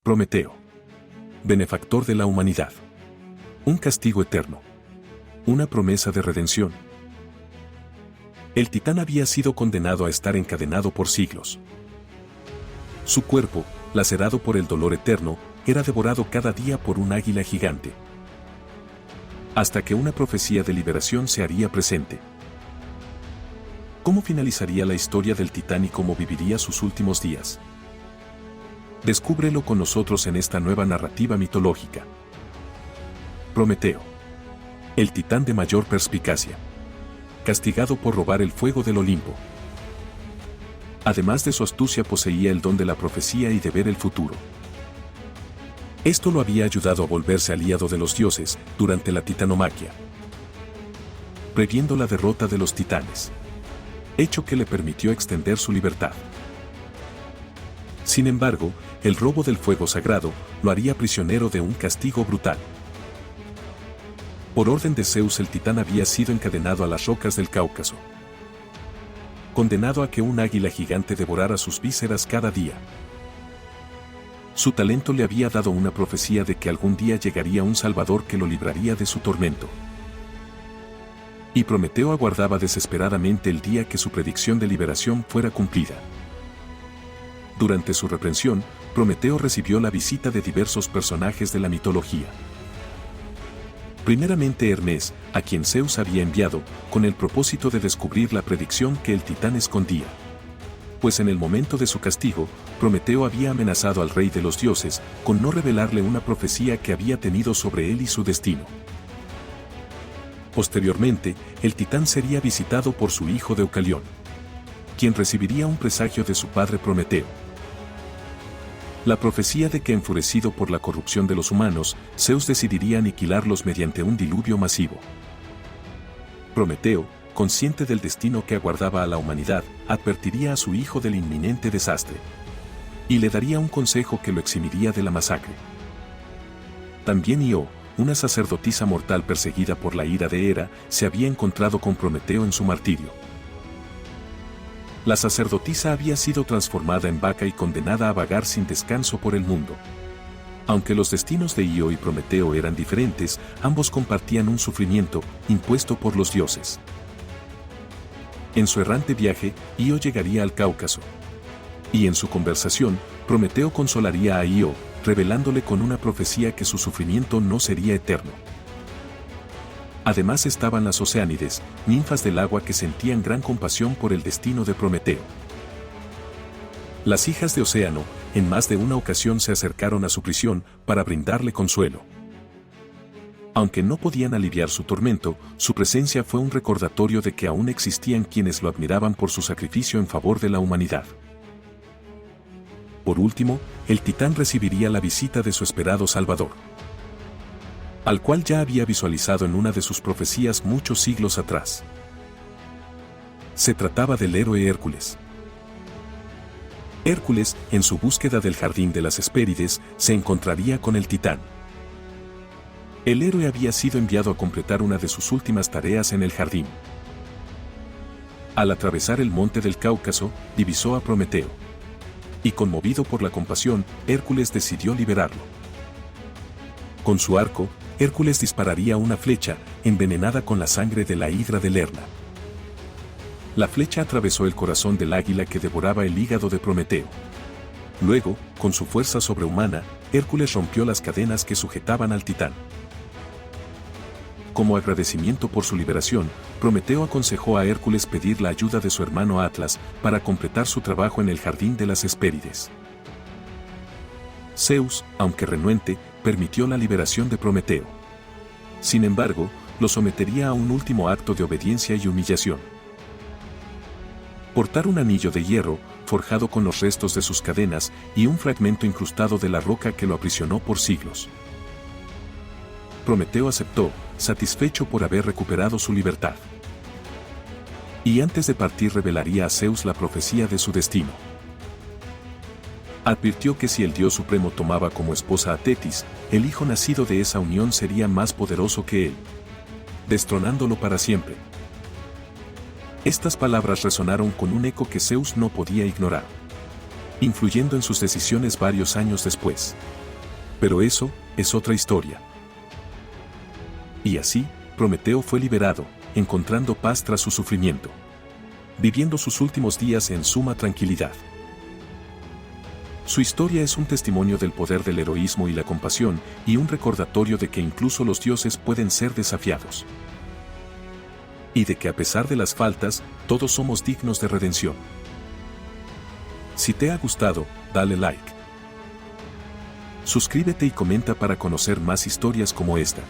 Prometeo. Benefactor de la humanidad. Un castigo eterno. Una promesa de redención. El titán había sido condenado a estar encadenado por siglos. Su cuerpo, lacerado por el dolor eterno, era devorado cada día por un águila gigante. Hasta que una profecía de liberación se haría presente. ¿Cómo finalizaría la historia del titán y cómo viviría sus últimos días? Descúbrelo con nosotros en esta nueva narrativa mitológica. Prometeo. El titán de mayor perspicacia. Castigado por robar el fuego del Olimpo. Además de su astucia poseía el don de la profecía y de ver el futuro. Esto lo había ayudado a volverse aliado de los dioses durante la titanomaquia, previendo la derrota de los titanes, hecho que le permitió extender su libertad. Sin embargo, el robo del fuego sagrado lo haría prisionero de un castigo brutal. Por orden de Zeus, el titán había sido encadenado a las rocas del Cáucaso, condenado a que un águila gigante devorara sus vísceras cada día. Su talento le había dado una profecía de que algún día llegaría un Salvador que lo libraría de su tormento. Y Prometeo aguardaba desesperadamente el día que su predicción de liberación fuera cumplida. Durante su reprensión, Prometeo recibió la visita de diversos personajes de la mitología. Primeramente Hermes, a quien Zeus había enviado, con el propósito de descubrir la predicción que el titán escondía. Pues en el momento de su castigo, Prometeo había amenazado al rey de los dioses con no revelarle una profecía que había tenido sobre él y su destino. Posteriormente, el titán sería visitado por su hijo Deucalión, quien recibiría un presagio de su padre Prometeo. La profecía de que, enfurecido por la corrupción de los humanos, Zeus decidiría aniquilarlos mediante un diluvio masivo. Prometeo, consciente del destino que aguardaba a la humanidad, advertiría a su hijo del inminente desastre. Y le daría un consejo que lo eximiría de la masacre. También Io, una sacerdotisa mortal perseguida por la ira de Hera, se había encontrado con Prometeo en su martirio. La sacerdotisa había sido transformada en vaca y condenada a vagar sin descanso por el mundo. Aunque los destinos de Io y Prometeo eran diferentes, ambos compartían un sufrimiento impuesto por los dioses. En su errante viaje, Io llegaría al Cáucaso. Y en su conversación, Prometeo consolaría a Io, revelándole con una profecía que su sufrimiento no sería eterno. Además estaban las Oceánides, ninfas del agua que sentían gran compasión por el destino de Prometeo. Las hijas de Océano, en más de una ocasión se acercaron a su prisión para brindarle consuelo. Aunque no podían aliviar su tormento, su presencia fue un recordatorio de que aún existían quienes lo admiraban por su sacrificio en favor de la humanidad. Por último, el titán recibiría la visita de su esperado Salvador, al cual ya había visualizado en una de sus profecías muchos siglos atrás. Se trataba del héroe Hércules. Hércules, en su búsqueda del jardín de las Hespérides, se encontraría con el titán. El héroe había sido enviado a completar una de sus últimas tareas en el jardín. Al atravesar el monte del Cáucaso, divisó a Prometeo. Y conmovido por la compasión, Hércules decidió liberarlo. Con su arco, Hércules dispararía una flecha, envenenada con la sangre de la hidra de Lerna. La flecha atravesó el corazón del águila que devoraba el hígado de Prometeo. Luego, con su fuerza sobrehumana, Hércules rompió las cadenas que sujetaban al titán. Como agradecimiento por su liberación, Prometeo aconsejó a Hércules pedir la ayuda de su hermano Atlas para completar su trabajo en el jardín de las Hespérides. Zeus, aunque renuente, permitió la liberación de Prometeo. Sin embargo, lo sometería a un último acto de obediencia y humillación. Portar un anillo de hierro, forjado con los restos de sus cadenas, y un fragmento incrustado de la roca que lo aprisionó por siglos. Prometeo aceptó, satisfecho por haber recuperado su libertad. Y antes de partir revelaría a Zeus la profecía de su destino. Advirtió que si el dios supremo tomaba como esposa a Tetis, el hijo nacido de esa unión sería más poderoso que él, destronándolo para siempre. Estas palabras resonaron con un eco que Zeus no podía ignorar. influyendo en sus decisiones varios años después. Pero eso es otra historia. Y así, Prometeo fue liberado, encontrando paz tras su sufrimiento, viviendo sus últimos días en suma tranquilidad. Su historia es un testimonio del poder del heroísmo y la compasión, y un recordatorio de que incluso los dioses pueden ser desafiados. Y de que a pesar de las faltas, todos somos dignos de redención. Si te ha gustado, dale like. Suscríbete y comenta para conocer más historias como esta.